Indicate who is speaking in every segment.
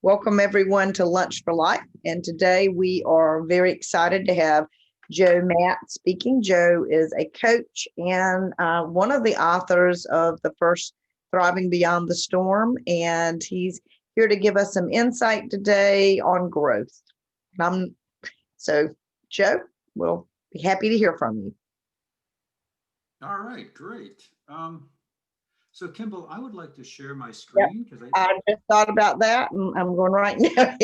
Speaker 1: Welcome everyone to Lunch for Life. And today we are very excited to have Joe Matz speaking. Joe is a coach and one of the authors of the first Thriving Beyond the Storm. And he's here to give us some insight today on growth. So Joe, we'll be happy to hear from you.
Speaker 2: All right, great. So Kimball, I would like to share my screen because
Speaker 1: I just thought about that and I'm going right now.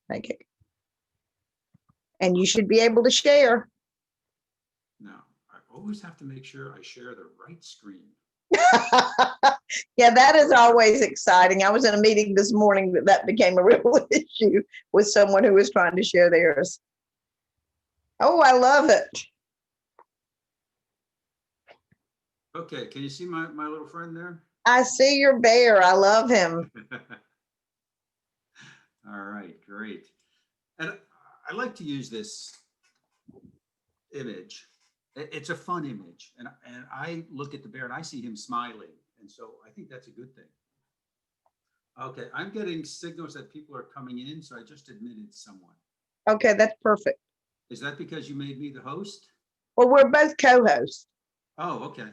Speaker 1: Thank you. And you should be able to share.
Speaker 2: No, I always have to make sure I share the right screen.
Speaker 1: Yeah, that is always exciting. I was in a meeting this morning that became a real issue with someone who was trying to share theirs. Oh, I love it.
Speaker 2: Okay, can you see my little friend there?
Speaker 1: I see your bear. I love him.
Speaker 2: All right, great. And I like to use this image. It's a fun image. And I look at the bear and I see him smiling. And so I think that's a good thing. Okay, I'm getting signals that people are coming in. So I just admitted someone.
Speaker 1: Okay, that's perfect.
Speaker 2: Is that because you made me the host?
Speaker 1: Well, we're both co-hosts.
Speaker 2: Oh, okay.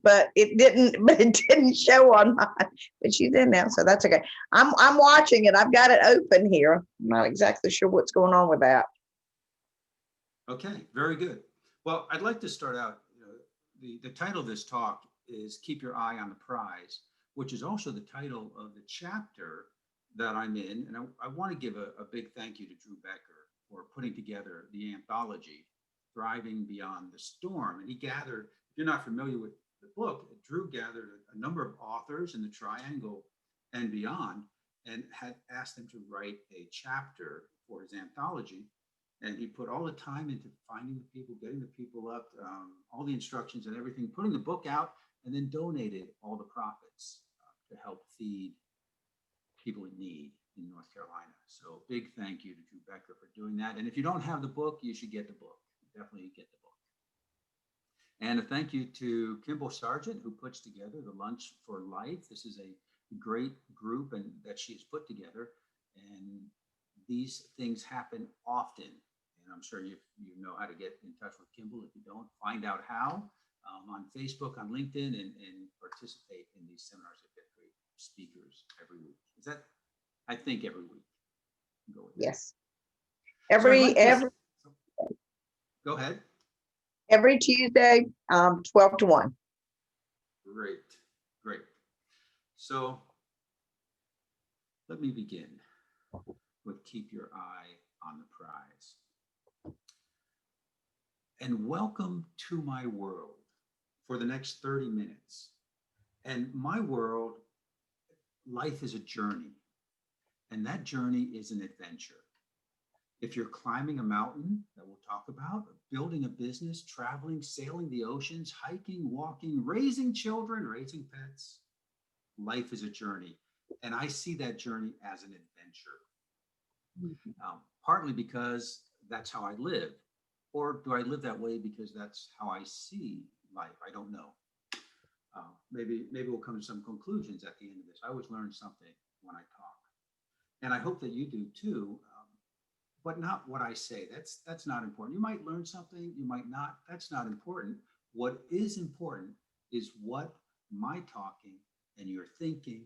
Speaker 1: But it didn't show on mine. But she's in now, so that's okay. I'm watching it. I've got it open here. I'm not exactly sure what's going on with that.
Speaker 2: Okay, very good. Well, I'd like to start out. The title of this talk is "Keep Your Eye on the Prize," which is also the title of the chapter that I'm in. And I want to give a big thank you to Drew Becker for putting together the anthology, Thriving Beyond the Storm. And he gathered, if you're not familiar with the book, Drew gathered a number of authors in the Triangle and beyond and had asked them to write a chapter for his anthology. And he put all the time into finding the people, getting the people up, all the instructions and everything, putting the book out, and then donated all the profits to help feed people in need in North Carolina. So big thank you to Drew Becker for doing that. And if you don't have the book, you should get the book. Definitely get the book. And a thank you to Kimball Sargent, who puts together the Lunch for Life. This is a great group and that she has put together. And these things happen often. And I'm sure you know how to get in touch with Kimball. If you don't, find out how on Facebook, on LinkedIn, and participate in these seminars that get great speakers every week. Is that, I think, every week. Go with
Speaker 1: yes.
Speaker 2: Every go ahead.
Speaker 1: Every Tuesday, 12 to 1.
Speaker 2: Great. So let me begin with Keep Your Eye on the Prize. And welcome to my world for the next 30 minutes. And my world, life is a journey. And that journey is an adventure. If you're climbing a mountain that we'll talk about, building a business, traveling, sailing the oceans, hiking, walking, raising children, raising pets, life is a journey. And I see that journey as an adventure. Partly because that's how I live. Or do I live that way because that's how I see life? I don't know. Maybe we'll come to some conclusions at the end of this. I always learn something when I talk. And I hope that you do too. But not what I say. That's not important. You might learn something, you might not. That's not important. What is important is what my talking and your thinking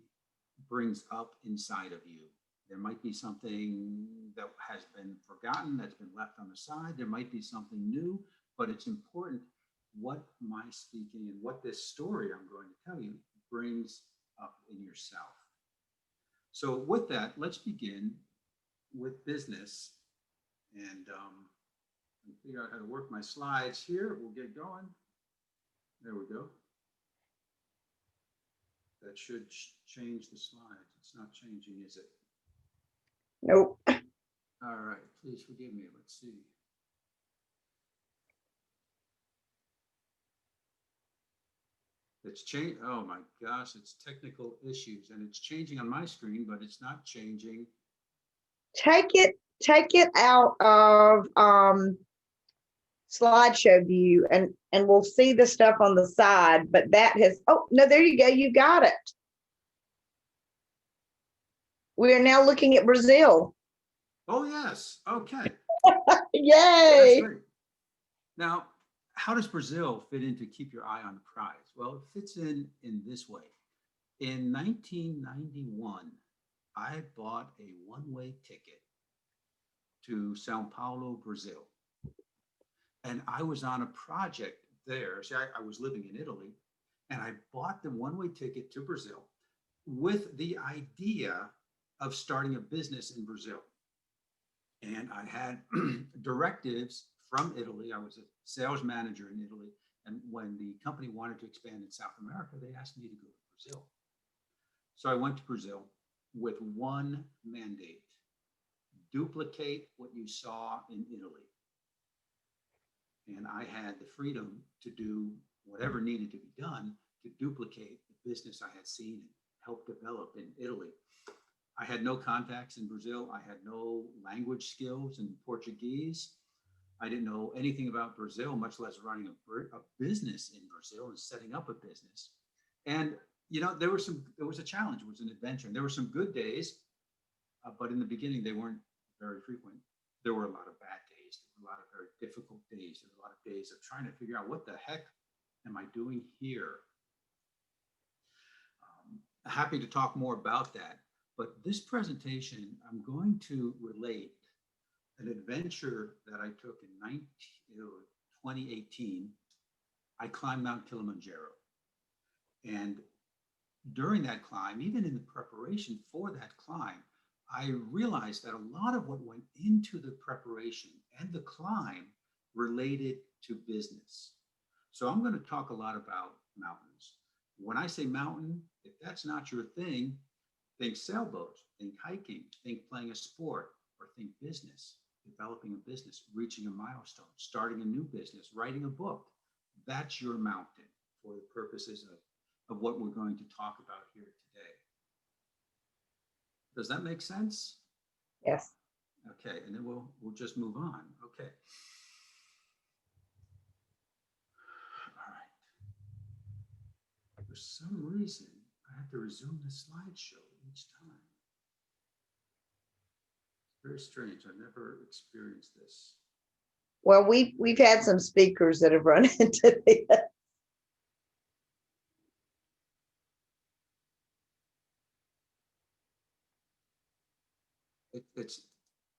Speaker 2: brings up inside of you. There might be something that has been forgotten, that's been left on the side. There might be something new, but it's important what my speaking and what this story I'm going to tell you brings up in yourself. So with that, let's begin with business. And figure out how to work my slides here. We'll get going. There we go. That should change the slides. It's not changing, is it?
Speaker 1: Nope.
Speaker 2: All right. Please forgive me. Let's see. It's changed. Oh my gosh, it's technical issues, and it's changing on my screen, but it's not changing.
Speaker 1: Take it out of slideshow view and we'll see the stuff on the side, but that has, oh no, there you go, you got it. We are now looking at Brazil.
Speaker 2: Oh, yes. Okay. That's
Speaker 1: Yay!
Speaker 2: great. Now, how does Brazil fit in to keep your eye on the prize? Well, it fits in this way. In 1991, I bought a one-way ticket to Sao Paulo, Brazil. And I was on a project there. See, I was living in Italy, and I bought the one-way ticket to Brazil with the idea of starting a business in Brazil. And I had directives from Italy. I was a sales manager in Italy. And when the company wanted to expand in South America, they asked me to go to Brazil. So I went to Brazil with one mandate: duplicate what you saw in Italy. And I had the freedom to do whatever needed to be done to duplicate the business I had seen and help develop in Italy. I had no contacts in Brazil. I had no language skills in Portuguese. I didn't know anything about Brazil, much less running a business in Brazil and setting up a business. And there was a challenge. It was an adventure. And there were some good days, but in the beginning they weren't very frequent. There were a lot of bad days. There were a lot of very difficult days. There were a lot of days of trying to figure out, what the heck am I doing here? Happy to talk more about that. But this presentation, I'm going to relate an adventure that I took in 2018. I climbed Mount Kilimanjaro. And during that climb, even in the preparation for that climb, I realized that a lot of what went into the preparation and the climb related to business. So I'm going to talk a lot about mountains. When I say mountain, if that's not your thing, think sailboats, think hiking, think playing a sport, or think business, developing a business, reaching a milestone, starting a new business, writing a book. That's your mountain for the purposes of what we're going to talk about here today. Does that make sense?
Speaker 1: Yes.
Speaker 2: Okay, and then we'll just move on. Okay. All right. For some reason, I have to resume the slideshow each time. It's very strange. I've never experienced this.
Speaker 1: Well, we've had some speakers that have run into this.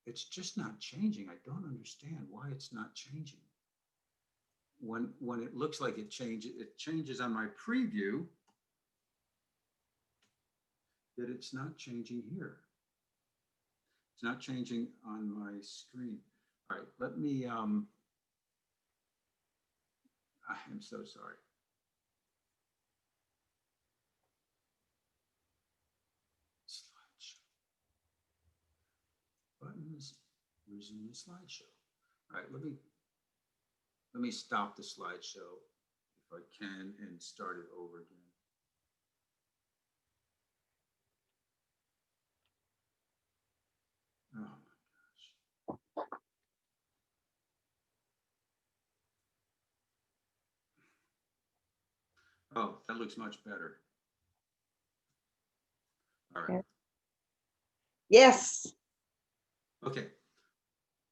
Speaker 2: It's just not changing. I don't understand why it's not changing. When it looks like it changes on my preview, that it's not changing here. It's not changing on my screen. All right, let me, I am so sorry. Slideshow. Buttons, resume the slideshow. All right, let me stop the slideshow if I can and start it over again. Oh my gosh. Oh, that looks much better. All right.
Speaker 1: Yes.
Speaker 2: Okay.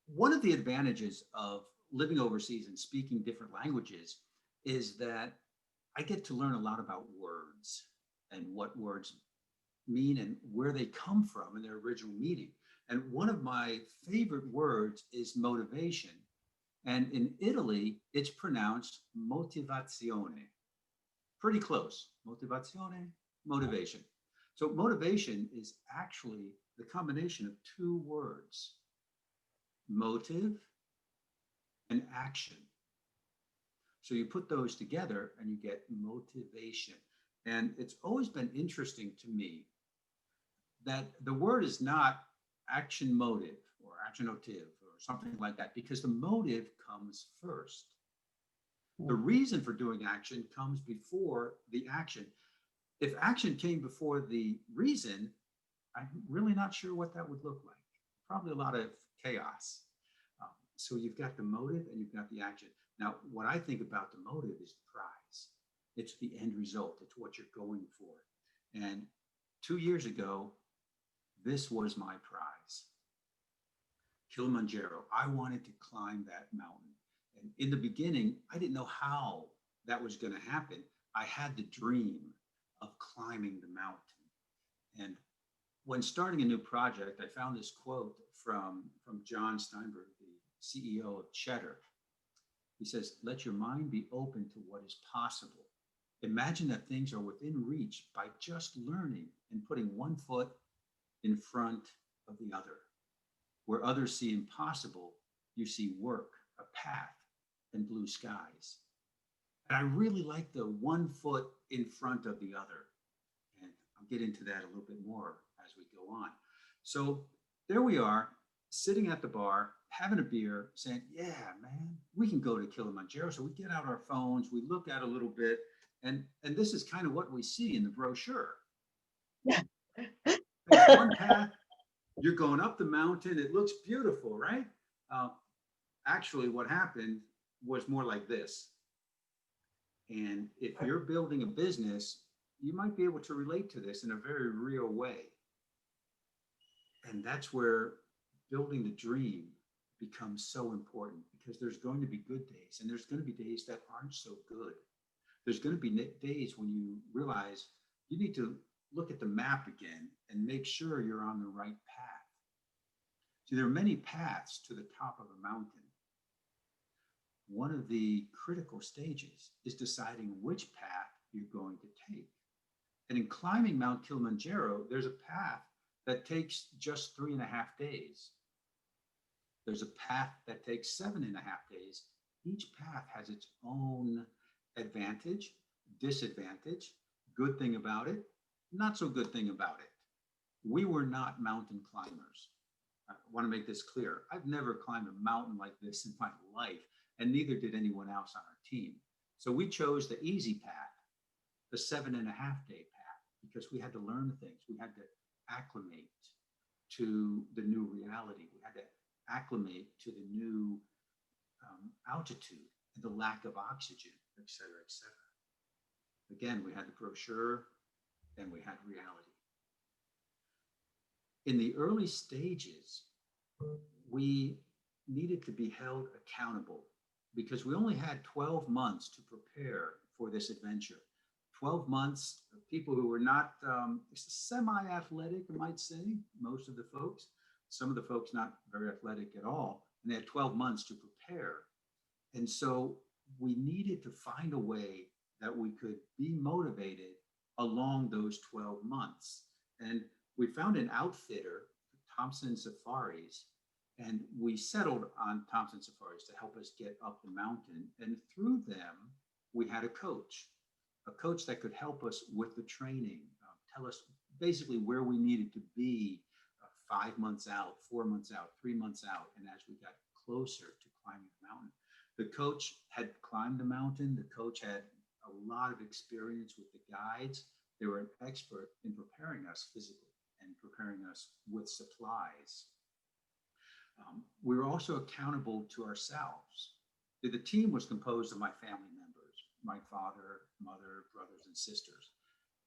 Speaker 2: One of the advantages of living overseas and speaking different languages is that I get to learn a lot about words and what words mean and where they come from in their original meaning. And one of my favorite words is motivation. And in Italy, it's pronounced motivazione. Pretty close. Motivazione, motivation. So motivation is actually the combination of two words: motive and action. So you put those together and you get motivation. And it's always been interesting to me that the word is not action motive or actionative or something like that, because the motive comes first. The reason for doing action comes before the action. If action came before the reason, I'm really not sure what that would look like. Probably a lot of chaos. So you've got the motive and you've got the action. Now, what I think about the motive is the prize. It's the end result. It's what you're going for. And 2 years ago, this was my prize. Kilimanjaro. I wanted to climb that mountain. And in the beginning, I didn't know how that was going to happen. I had the dream of climbing the mountain. And when starting a new project, I found this quote from John Steinberg, the CEO of Cheddar. He says, "Let your mind be open to what is possible. Imagine that things are within reach by just learning and putting one foot in front of the other. Where others see impossible, you see work, a path, and blue skies." And I really like the one foot in front of the other. And I'll get into that a little bit more as we go on. So there we are, sitting at the bar, having a beer, saying, yeah, man, we can go to Kilimanjaro. So we get out our phones, we look at a little bit, and this is kind of what we see in the brochure.
Speaker 1: Yeah.
Speaker 2: There's one path, you're going up the mountain, it looks beautiful, right? Actually, what happened was more like this. And if you're building a business, you might be able to relate to this in a very real way. And that's where building the dream becomes so important, because there's going to be good days and there's going to be days that aren't so good. There's going to be days when you realize you need to look at the map again and make sure you're on the right path. So there are many paths to the top of a mountain. One of the critical stages is deciding which path you're going to take. And in climbing Mount Kilimanjaro, there's a path that takes just 3.5 days. There's a path that takes 7.5 days. Each path has its own advantage, disadvantage, good thing about it, not so good thing about it. We were not mountain climbers. I want to make this clear. I've never climbed a mountain like this in my life, and neither did anyone else on our team. So we chose the easy path, the 7.5 day path, because we had to learn things. We had to acclimate to the new reality. We had to acclimate to the new altitude and the lack of oxygen, et cetera, et cetera. Again, we had the brochure and we had reality. In the early stages, we needed to be held accountable because we only had 12 months to prepare for this adventure. 12 months of people who were not semi-athletic, I might say, most of the folks, some of the folks not very athletic at all, and they had 12 months to prepare. And so we needed to find a way that we could be motivated along those 12 months. And we found an outfitter, Thompson Safaris, and we settled on Thompson Safaris to help us get up the mountain. And through them, we had a coach that could help us with the training, tell us basically where we needed to be 5 months out, 4 months out, 3 months out. And as we got closer to climbing the mountain, the coach had climbed the mountain. The coach had a lot of experience with the guides. They were an expert in preparing us physically and preparing us with supplies. We were also accountable to ourselves. The team was composed of my family members, my father, mother, brothers, and sisters.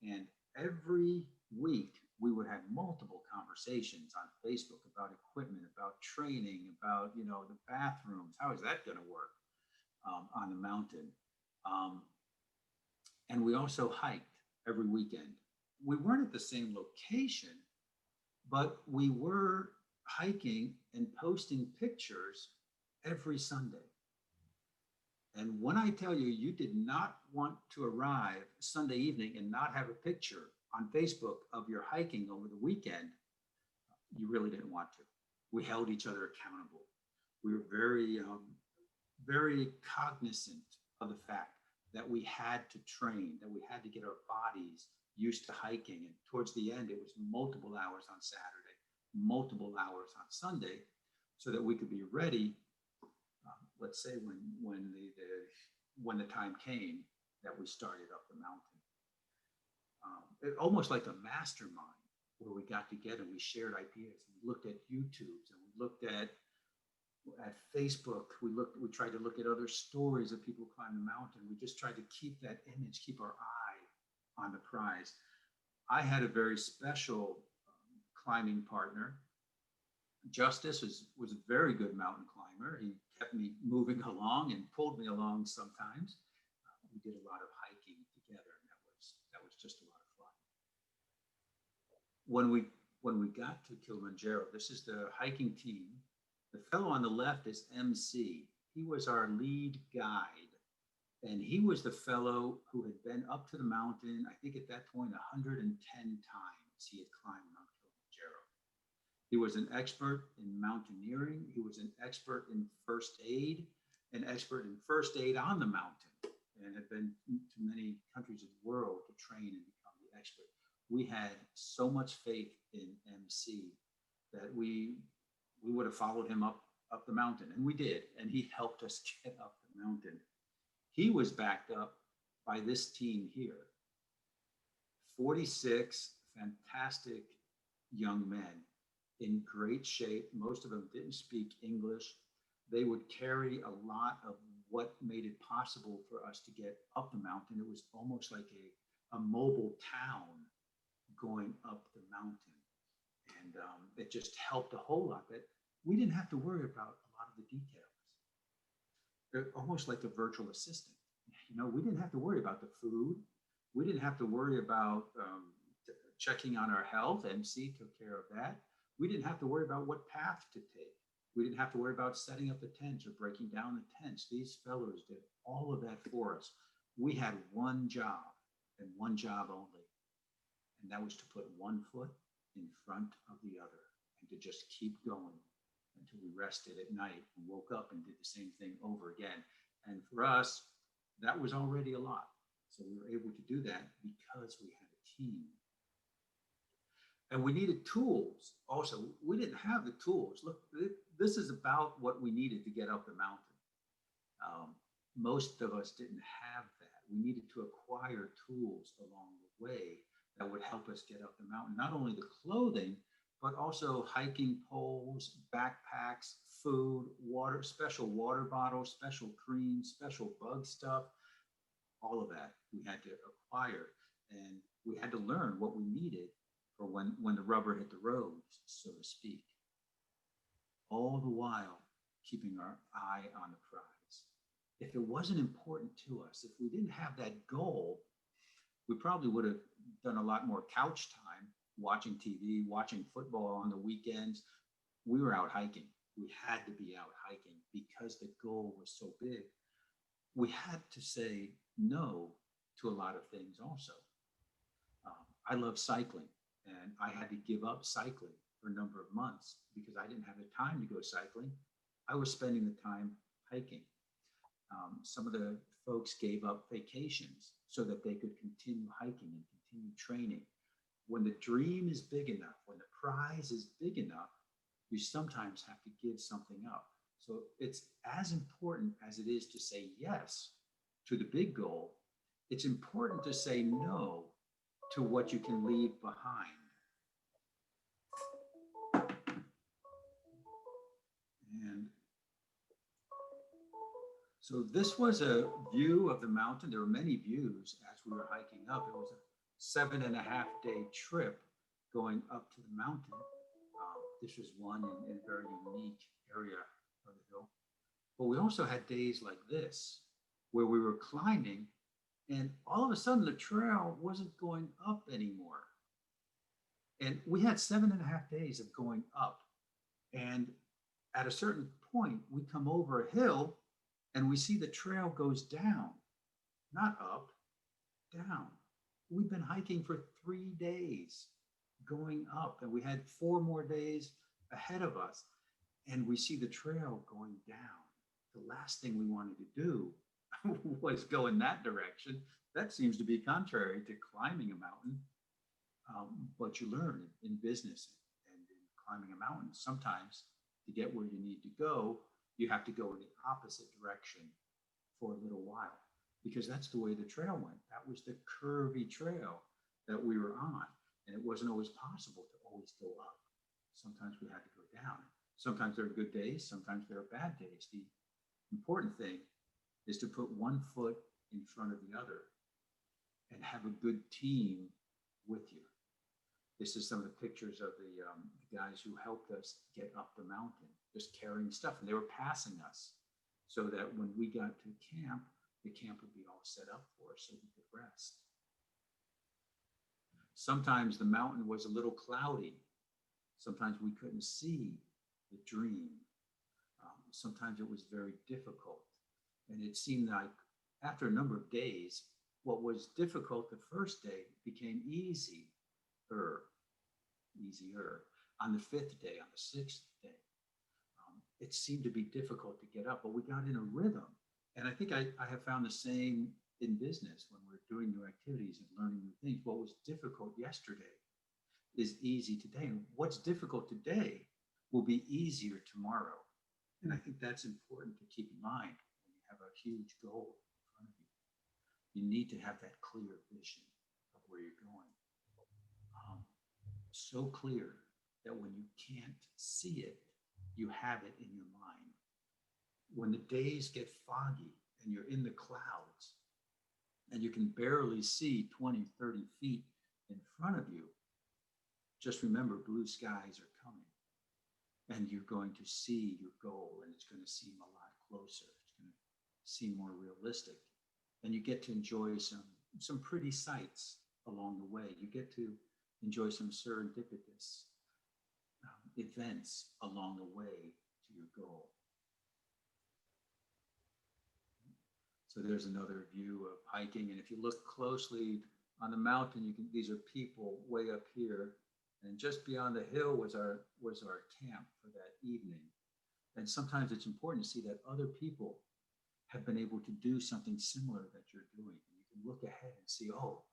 Speaker 2: And every week we would have multiple conversations on Facebook about equipment, about training, about, the bathrooms. How is that going to work on the mountain? And we also hiked every weekend. We weren't at the same location, but we were hiking and posting pictures every Sunday. And when I tell you, you did not want to arrive Sunday evening and not have a picture on Facebook of your hiking over the weekend, you really didn't want to. We held each other accountable. We were very cognizant of the fact that we had to train, that we had to get our bodies used to hiking. And towards the end, it was multiple hours on Saturday, multiple hours on Sunday, so that we could be ready, let's say when the time came that we started up the mountain. Almost like a mastermind where we got together and we shared ideas. We looked at YouTubes and we looked at Facebook. We tried to look at other stories of people climb the mountain. We just tried to keep that image, keep our eye on the prize. I had a very special climbing partner. Justice was a very good mountain climber. He kept me moving along and pulled me along sometimes. We did a lot of hiking together, and that was just a lot of fun. When we got to Kilimanjaro, this is the hiking team. The fellow on the left is MC. He was our lead guide, and he was the fellow who had been up to the mountain, I think at that point, 110 times he had climbed Mount Kilimanjaro. He was an expert in mountaineering. He was an expert in first aid, an expert in first aid on the mountain, and had been to many countries of the world to train and become the expert. We had so much faith in MC that we would have followed him up the mountain, and we did, and he helped us get up the mountain. He was backed up by this team here, 46 fantastic young men in great shape. Most of them didn't speak English. They would carry a lot of what made it possible for us to get up the mountain. It was almost like a mobile town going up the mountain. And it just helped a whole lot. That we didn't have to worry about a lot of the details. They're almost like a virtual assistant. You know, we didn't have to worry about the food. We didn't have to worry about checking on our health. MC took care of that. We didn't have to worry about what path to take. We didn't have to worry about setting up the tents or breaking down the tents. These fellows did all of that for us. We had one job and one job only, and that was to put one foot in front of the other and to just keep going until we rested at night and woke up and did the same thing over again. And for us, that was already a lot. So we were able to do that because we had a team. And we needed tools also. We didn't have the tools. Look, this is about what we needed to get up the mountain. Most of us didn't have that. We needed to acquire tools along the way that would help us get up the mountain. Not only the clothing, but also hiking poles, backpacks, food, water, special water bottles, special cream, special bug stuff. All of that we had to acquire. And we had to learn what we needed for when the rubber hit the road, so to speak. All the while, keeping our eye on the prize. If it wasn't important to us, if we didn't have that goal, we probably would have done a lot more couch time, watching TV, watching football on the weekends. We were out hiking. We had to be out hiking because the goal was so big. We had to say no to a lot of things also. I love cycling, and I had to give up cycling for a number of months because I didn't have the time to go cycling. I was spending the time hiking. Some of the folks gave up vacations so that they could continue hiking and continue training. When the dream is big enough, when the prize is big enough, you sometimes have to give something up. So it's as important as it is to say yes to the big goal, it's important to say no to what you can leave behind. And so this was a view of the mountain. There were many views as we were hiking up. It was a 7.5-day trip going up to the mountain. This was one in a very unique area of the hill. But we also had days like this where we were climbing and all of a sudden the trail wasn't going up anymore. And we had 7.5 days of going up. And at a certain point, we come over a hill and we see the trail goes down, not up, down. We've been hiking for 3 days going up, and we had 4 more days ahead of us, and we see the trail going down. The last thing we wanted to do was go in that direction. That seems to be contrary to climbing a mountain, but you learn in business and in climbing a mountain. Sometimes to get where you need to go, you have to go in the opposite direction for a little while, because that's the way the trail went. That was the curvy trail that we were on. And it wasn't always possible to always go up. Sometimes we had to go down. Sometimes there are good days, sometimes there are bad days. The important thing is to put one foot in front of the other and have a good team with you. This is some of the pictures of the guys who helped us get up the mountain, just carrying stuff. And they were passing us so that when we got to camp, the camp would be all set up for us so we could rest. Sometimes the mountain was a little cloudy. Sometimes we couldn't see the dream. Sometimes it was very difficult. And it seemed like after a number of days, what was difficult the first day became easier. On the fifth day, on the sixth day, it seemed to be difficult to get up, but we got in a rhythm. And I think I have found the same in business when we're doing new activities and learning new things. What was difficult yesterday is easy today. And what's difficult today will be easier tomorrow. And I think that's important to keep in mind when you have a huge goal in front of you. You need to have that clear vision of where you're going. So clear that when you can't see it, you have it in your mind. When the days get foggy and you're in the clouds and you can barely see 20, 30 feet in front of you, just remember blue skies are coming and you're going to see your goal and it's going to seem a lot closer. It's going to seem more realistic. And you get to enjoy some pretty sights along the way. You get to enjoy some serendipitous events along the way to your goal. So there's another view of hiking. And if you look closely on the mountain, these are people way up here. And just beyond the hill was our camp for that evening. And sometimes it's important to see that other people have been able to do something similar that you're doing. And you can look ahead and see, oh,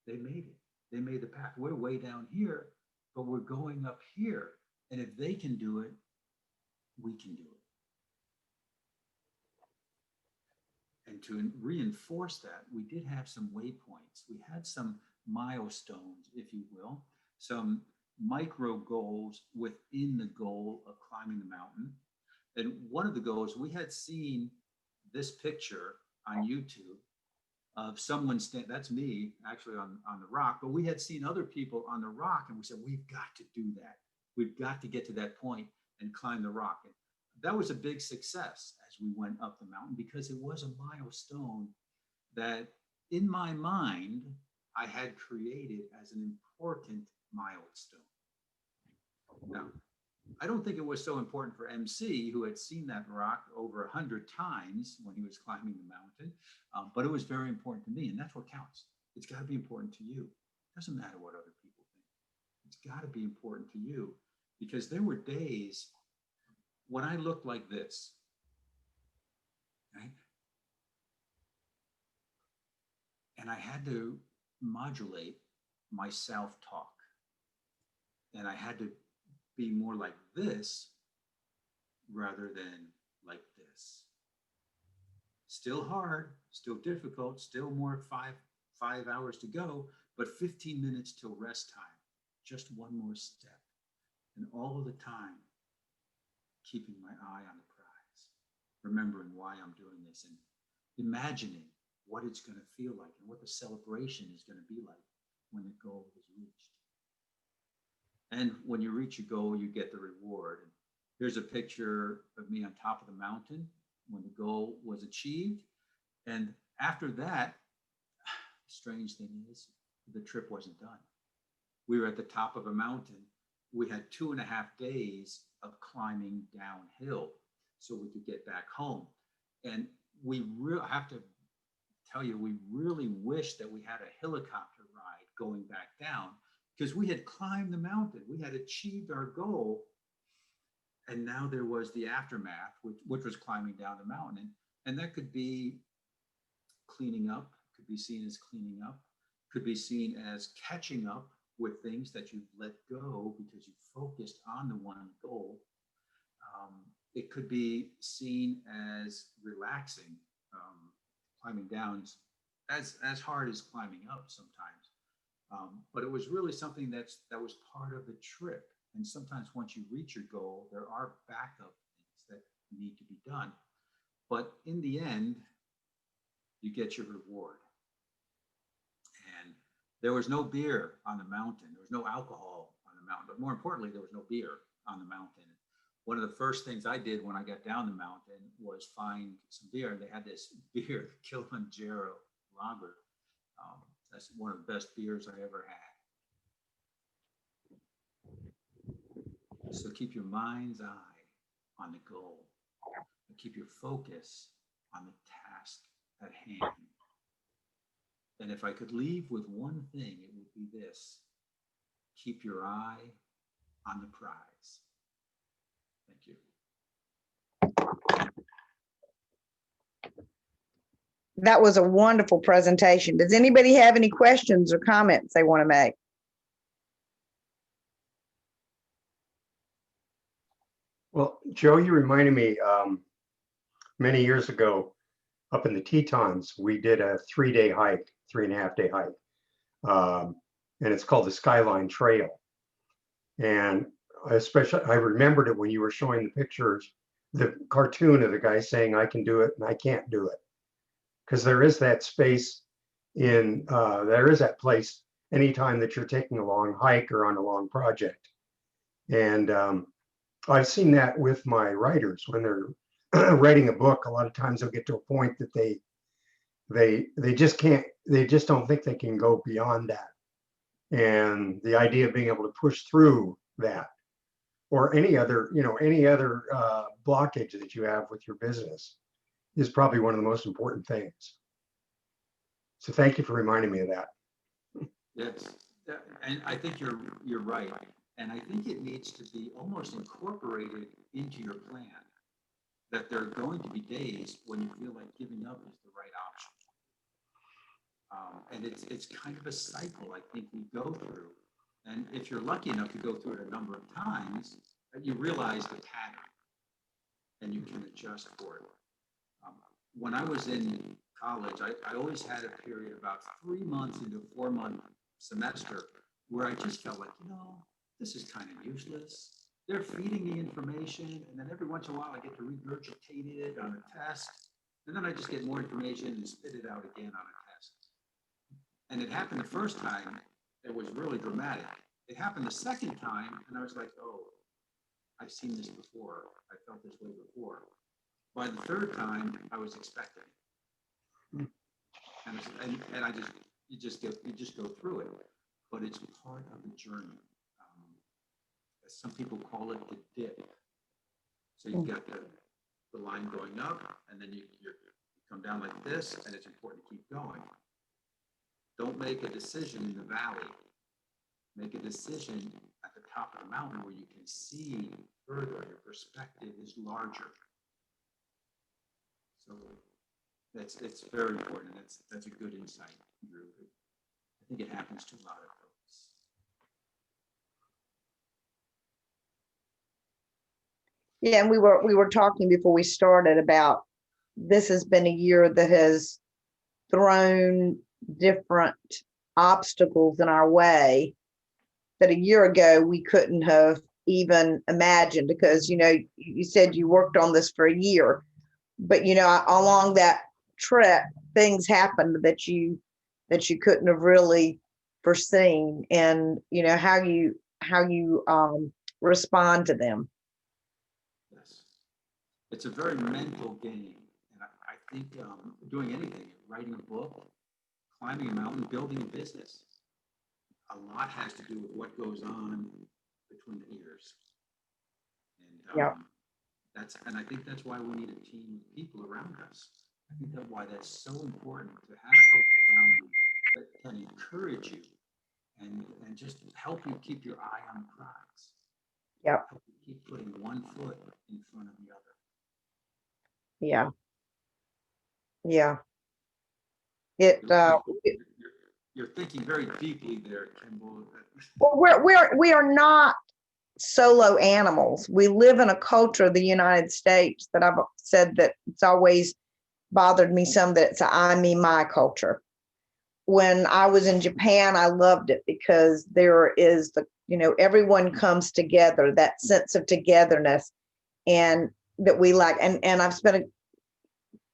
Speaker 2: they made it. They made the path. We're way down here, but we're going up here. And if they can do it, we can do it. And to reinforce that, we did have some waypoints. We had some milestones, if you will, some micro goals within the goal of climbing the mountain. And one of the goals, we had seen this picture on YouTube of someone that's me actually on the rock, but we had seen other people on the rock and we said, we've got to do that. We've got to get to that point and climb the rock. And that was a big success as we went up the mountain because it was a milestone that in my mind, I had created as an important milestone. Now, I don't think it was so important for MC, who had seen that rock over 100 times when he was climbing the mountain, but it was very important to me, and that's what counts. It's got to be important to you. It doesn't matter what other people think. It's got to be important to you, because there were days when I looked like this, right? And I had to modulate my self-talk, and I had to be more like this rather than like this. Still hard, still difficult, still more five hours to go, but 15 minutes till rest time. Just one more step. And all of the time, keeping my eye on the prize, remembering why I'm doing this and imagining what it's going to feel like and what the celebration is going to be like when the goal is reached. And when you reach your goal, you get the reward. And here's a picture of me on top of the mountain when the goal was achieved. And after that, the strange thing is, the trip wasn't done. We were at the top of a mountain. We had 2.5 days of climbing downhill so we could get back home. And I have to tell you, we really wish that we had a helicopter ride going back down, because we had climbed the mountain, we had achieved our goal, and now there was the aftermath, which was climbing down the mountain. And that could be cleaning up, could be seen as cleaning up, could be seen as catching up with things that you've let go because you focused on the one goal. It could be seen as relaxing. Climbing down as hard as climbing up sometimes. But it was really something that was part of the trip. And sometimes once you reach your goal, there are backup things that need to be done. But in the end, you get your reward. And There was no beer on the mountain. There was no alcohol on the mountain. But more importantly, there was no beer on the mountain. One of the first things I did when I got down the mountain was find some beer. And they had this beer, Kilimanjaro Lager. That's one of the best beers I ever had. So keep your mind's eye on the goal. And keep your focus on the task at hand. And if I could leave with one thing, it would be this: keep your eye on the prize. Thank you.
Speaker 1: That was a wonderful presentation. Does anybody have any questions or comments they want to make?
Speaker 3: Well, Joe, you reminded me many years ago up in the Tetons, we did a 3-day hike, 3.5-day hike. And it's called the Skyline Trail. And I remembered it when you were showing the pictures, the cartoon of the guy saying, I can do it and I can't do it. Because there is that space there is that place anytime that you're taking a long hike or on a long project. And I've seen that with my writers when they're writing a book. A lot of times they'll get to a point that they just don't think they can go beyond that. And the idea of being able to push through that, or any other blockage that you have with your business, is probably one of the most important things. So thank you for reminding me of that.
Speaker 2: Yes, and I think you're right. And I think it needs to be almost incorporated into your plan, that there are going to be days when you feel like giving up is the right option. And it's kind of a cycle I think we go through. And if you're lucky enough to go through it a number of times, you realize the pattern and you can adjust for it. When I was in college, I always had a period about 3 months into a 4-month semester where I just felt like, this is kind of useless. They're feeding me information, and then every once in a while I get to regurgitate it on a test, and then I just get more information and spit it out again on a test. And it happened the first time, it was really dramatic. It happened the second time, and I was like, oh, I've seen this before. I felt this way before. By the third time, I was expecting it. And you just go through it, but it's part of the journey. Some people call it the dip. So you've got the line going up, and then you come down like this, and it's important to keep going. Don't make a decision in the valley. Make a decision at the top of the mountain where you can see further. Your perspective is larger. So it's very important. That's a good insight, Drew. I think it happens to a lot of folks.
Speaker 1: Yeah, and we were talking before we started about this has been a year that has thrown different obstacles in our way that a year ago we couldn't have even imagined, because you said you worked on this for a year, but along that trip things happened that you couldn't have really foreseen, and how you respond to them.
Speaker 2: It's a very mental game. And I think doing anything, writing a book, climbing a mountain, building a business, a lot has to do with what goes on between the ears. And and I think that's why we need a team of people around us. I think that's why that's so important, to have folks around you that can encourage you and just help you keep your eye on the prize.
Speaker 1: Yeah.
Speaker 2: Help you keep putting one foot in front of the other.
Speaker 1: Yeah.
Speaker 2: You're thinking very deeply there, Kimball.
Speaker 1: Well, we are not solo animals. We live in a culture of the United States that I've said that it's always bothered me some that it's a I, me, my culture. When I was in Japan, I loved it because there is everyone comes together, that sense of togetherness, and that we like. And I've spent a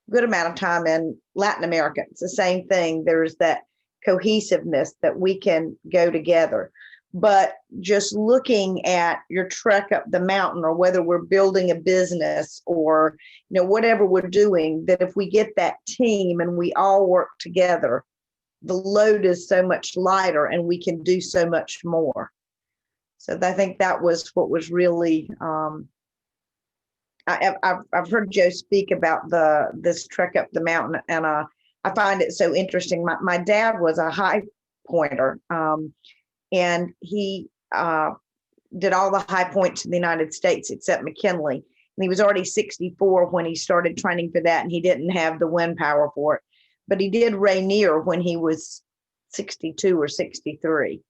Speaker 1: good amount of time in Latin America. It's the same thing. There's that cohesiveness that we can go together. But just looking at your trek up the mountain, or whether we're building a business or, whatever we're doing, that if we get that team and we all work together, the load is so much lighter and we can do so much more. So I think that was what was really, I've heard Joe speak about this trek up the mountain, and I find it so interesting. My dad was a high pointer, and he did all the high points in the United States except McKinley. And he was already 64 when he started training for that, and he didn't have the wind power for it. But he did Rainier when he was 62 or 63.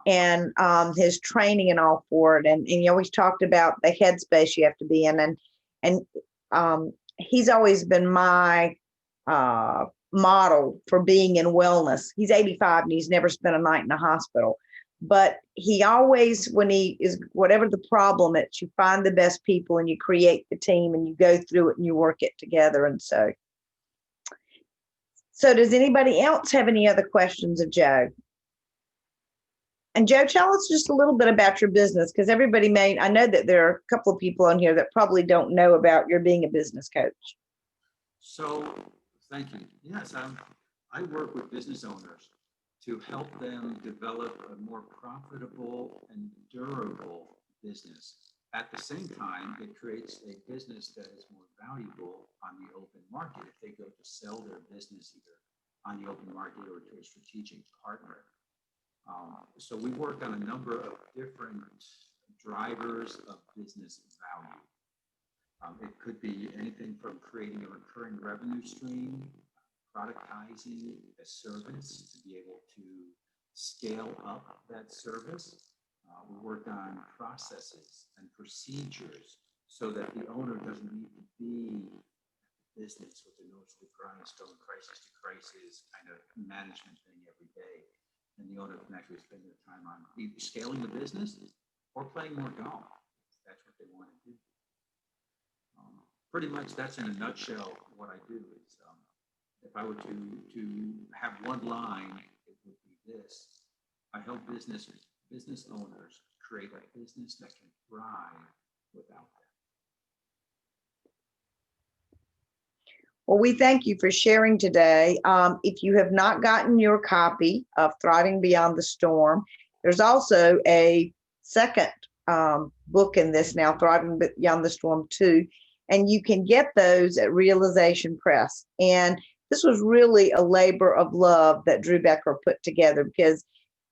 Speaker 1: And his training and all for it. And he always talked about the headspace you have to be in. And he's always been my model for being in wellness. He's 85 and he's never spent a night in a hospital. But he always, when he is, whatever the problem is, you find the best people and you create the team and you go through it and you work it together. And so does anybody else have any other questions of Joe? And Joe, tell us just a little bit about your business, because everybody I know that there are a couple of people on here that probably don't know about your being a business coach.
Speaker 2: So, thank you. Yes, I work with business owners to help them develop a more profitable and durable business. At the same time, it creates a business that is more valuable on the open market if they go to sell their business either on the open market or to a strategic partner. So we work on a number of different drivers of business value. It could be anything from creating a recurring revenue stream, productizing a service to be able to scale up that service. We work on processes and procedures so that the owner doesn't need to be business with a nose to the grindstone, crisis to crisis kind of management thing every day. And the owner can actually spend their time on either scaling the business or playing more golf. That's what they want to do. Pretty much that's in a nutshell what I do. Is if I were to have one line, it would be this: I help business owners create a business that can thrive without them.
Speaker 1: Well, we thank you for sharing today. If you have not gotten your copy of Thriving Beyond the Storm, there's also a second book in this now, Thriving Beyond the Storm 2, and you can get those at Realization Press. And this was really a labor of love that Drew Becker put together, because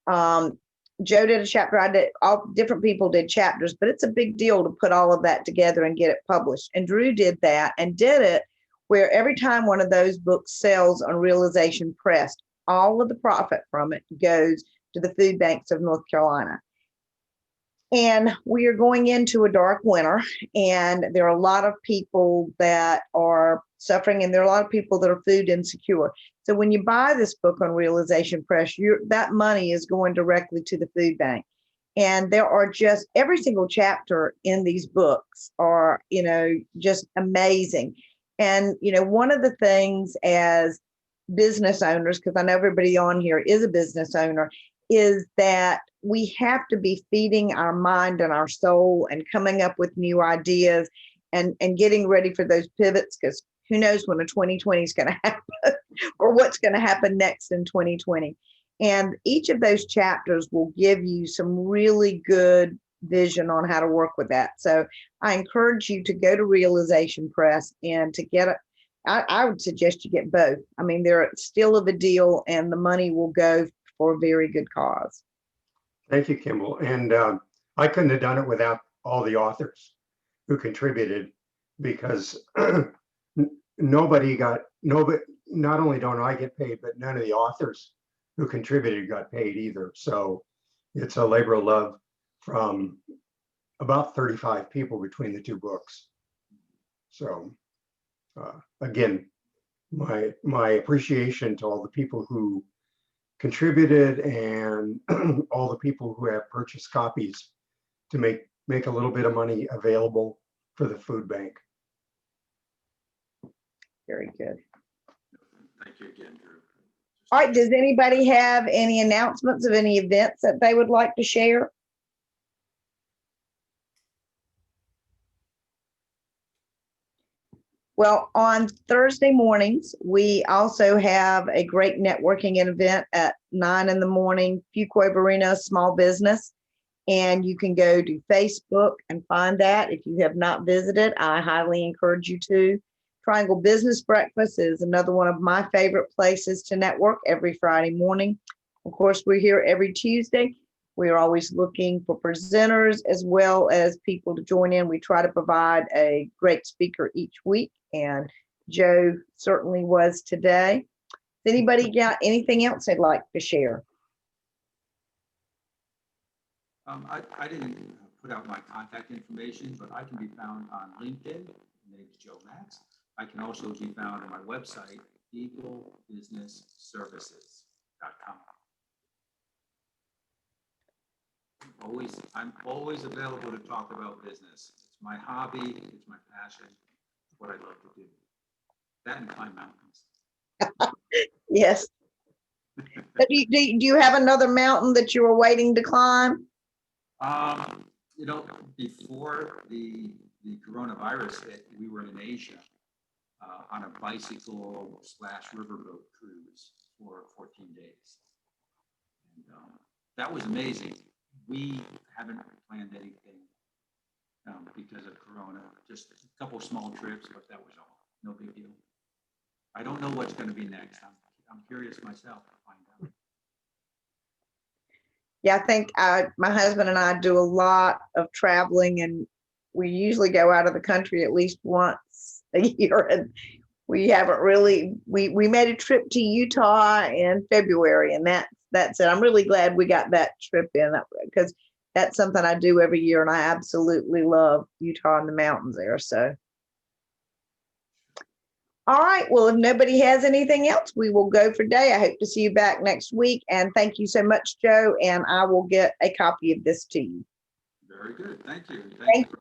Speaker 1: Joe did a chapter, I did, all different people did chapters, but it's a big deal to put all of that together and get it published. And Drew did that and did it where every time one of those books sells on Realization Press, all of the profit from it goes to the food banks of North Carolina. And we are going into a dark winter, and there are a lot of people that are suffering, and there are a lot of people that are food insecure. So when you buy this book on Realization Press, that money is going directly to the food bank. And there are just every single chapter in these books are, just amazing. And, one of the things as business owners, because I know everybody on here is a business owner, is that we have to be feeding our mind and our soul and coming up with new ideas and getting ready for those pivots, because who knows when a 2020 is going to happen or what's going to happen next in 2020. And each of those chapters will give you some really good vision on how to work with that. So I encourage you to go to Realization Press and to get it. I would suggest you get both. I mean, they're still of a deal, and the money will go for a very good cause.
Speaker 3: Thank you, Kimball. And I couldn't have done it without all the authors who contributed, because nobody, not only don't I get paid, but none of the authors who contributed got paid either. So it's a labor of love from about 35 people between the two books. So again, my appreciation to all the people who contributed and all the people who have purchased copies to make a little bit of money available for the food bank.
Speaker 1: Very good.
Speaker 2: Thank you again, Drew.
Speaker 1: All right, does anybody have any announcements of any events that they would like to share? Well, on Thursday mornings, we also have a great networking event at 9 in the morning, Fuquay Arena Small Business. And you can go to Facebook and find that. If you have not visited, I highly encourage you to. Triangle Business Breakfast is another one of my favorite places to network every Friday morning. Of course, we're here every Tuesday. We are always looking for presenters as well as people to join in. We try to provide a great speaker each week, and Joe certainly was today. Does anybody got anything else they'd like to share?
Speaker 2: I didn't put out my contact information, but I can be found on LinkedIn. My name is Joe Matz. I can also be found on my website, eaglebusinessservices.com. I'm always available to talk about business. It's my hobby. It's my passion. It's what I love to do. That and climb mountains.
Speaker 1: Yes. But do you have another mountain that you were waiting to climb?
Speaker 2: You know, before the coronavirus hit, we were in Asia on a bicycle/riverboat cruise for 14 days. And that was amazing. We haven't planned anything because of Corona, just a couple small trips, but that was all. No big deal. I don't know what's going to be next. I'm curious myself to find out.
Speaker 1: Yeah, I think my husband and I do a lot of traveling, and we usually go out of the country at least once a year. And we haven't really, we made a trip to Utah in February, and that's it. I'm really glad we got that trip in because that's something I do every year, and I absolutely love Utah and the mountains there. So, all right. Well, if nobody has anything else, we will go for today. I hope to see you back next week. And thank you so much, Joe. And I will get a copy of this to you.
Speaker 2: Very good. Thank you. Thank you.